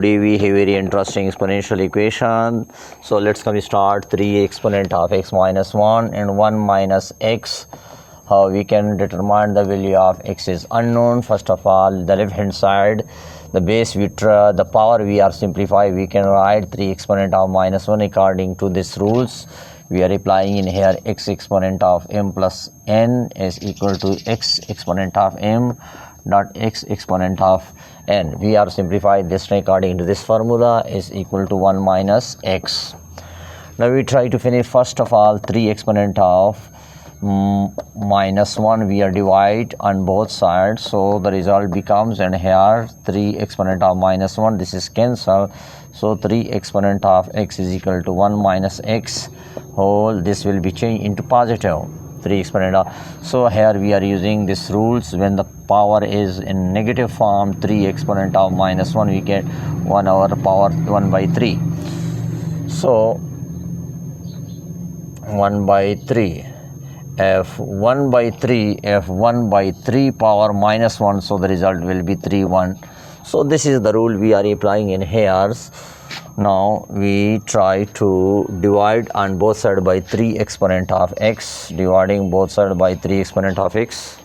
Today we have very interesting exponential equation. So let's come start 3 exponent of x minus 1 and 1 minus x. How we can determine the value of x is unknown. First of all, the left hand side, the base the power we are simplify, we can write 3 exponent of minus 1 according to these rules. We are applying in here x exponent of m plus n is equal to x exponent of m dot x exponent of n. We are simplified this according to this formula is equal to 1 minus x. Now we try to finish first of all 3 exponent of minus 1 we are divide on both sides, so the result becomes, and here 3 exponent of minus 1, this is cancel, so 3 exponent of x is equal to 1 minus x whole, this will be changed into positive 3 exponent of. So here we are using these rules. When the power is in negative form, 3 exponent of minus 1, we get 1 over power 1 by 3. So 1 by 3 f1 by 3 f1 by 3 power minus 1, so the result will be 3 1. So this is the rule we are applying in here. Now we try to divide on both sides by 3 exponent of x, dividing both sides by 3 exponent of x.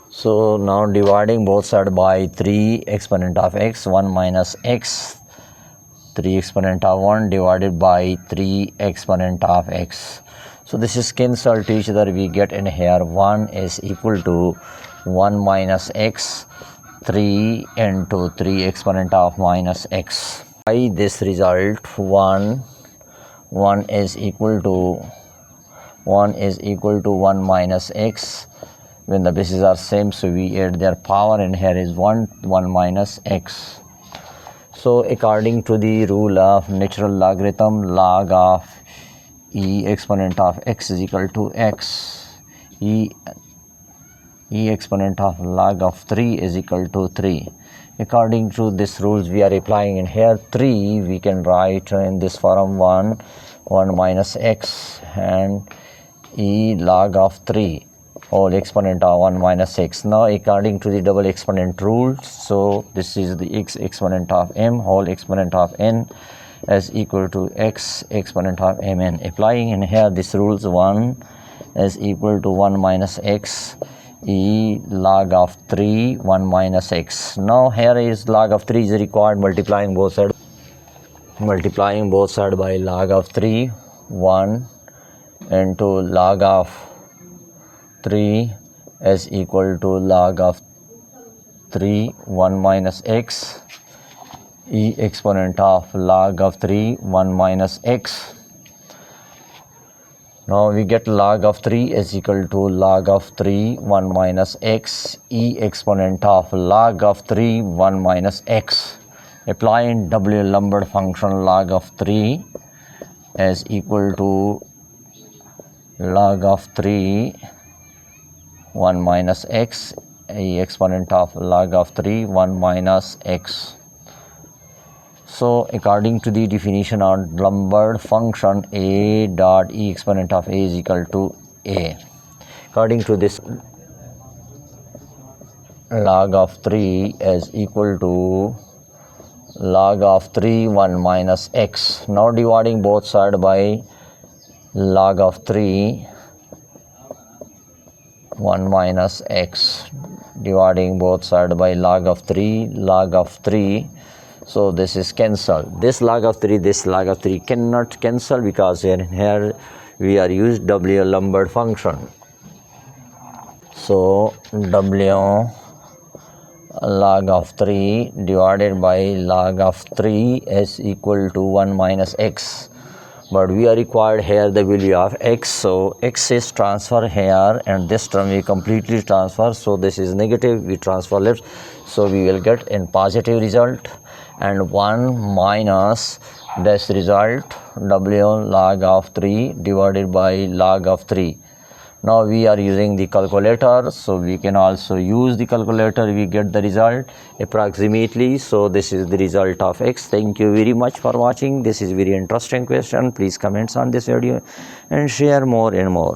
So now dividing both sides by 3 exponent of x, 1 minus x, 3 exponent of 1 divided by 3 exponent of x. So this is cancel to each other, we get in here 1 is equal to 1 minus x, 3 into 3 exponent of minus x. By this result 1 is equal to 1 minus x. When the bases are same, so we add their power, and here is 1 minus x. So according to the rule of natural logarithm, log of e exponent of x is equal to x, e exponent of log of 3 is equal to 3. According to this rules we are applying in here, 3 we can write in this form 1 minus x, and e log of 3 whole exponent of 1 minus x. Now according to the double exponent rule, so this is the x exponent of m whole exponent of n is equal to x exponent of mn. Applying in here this rules, 1 is equal to 1 minus x, e log of 3 1 minus x. Now here is log of 3 is required, multiplying both sides by log of 3, 1 into log of 3 is equal to log of 3 1 minus x, e exponent of log of 3 1 minus x. Now we get log of 3 is equal to log of 3 1 minus x, e exponent of log of 3 1 minus x. Applying W Lambert function, log of 3 is equal to log of 3 1 minus x, e exponent of log of 3 1 minus x. So according to the definition of Lambert function, a dot e exponent of a is equal to a. According to this, log of 3 is equal to log of 3 1 minus x. Now dividing both sides by log of 3 1 minus x, dividing both sides by log of 3, so this is cancel. This log of 3 cannot cancel, because here we are used W Lambert function. So W log of 3 divided by log of 3 is equal to 1 minus x. But we are required here the value of x, so x is transfer here, and this term we completely transfer, so this is negative, we transfer left, so we will get in positive result, and 1 minus this result W log of 3 divided by log of 3. Now we are using the calculator, so we can also use the calculator, we get the result approximately. So this is the result of x. Thank you very much for watching. This is very interesting question. Please comment on this video and share more and more.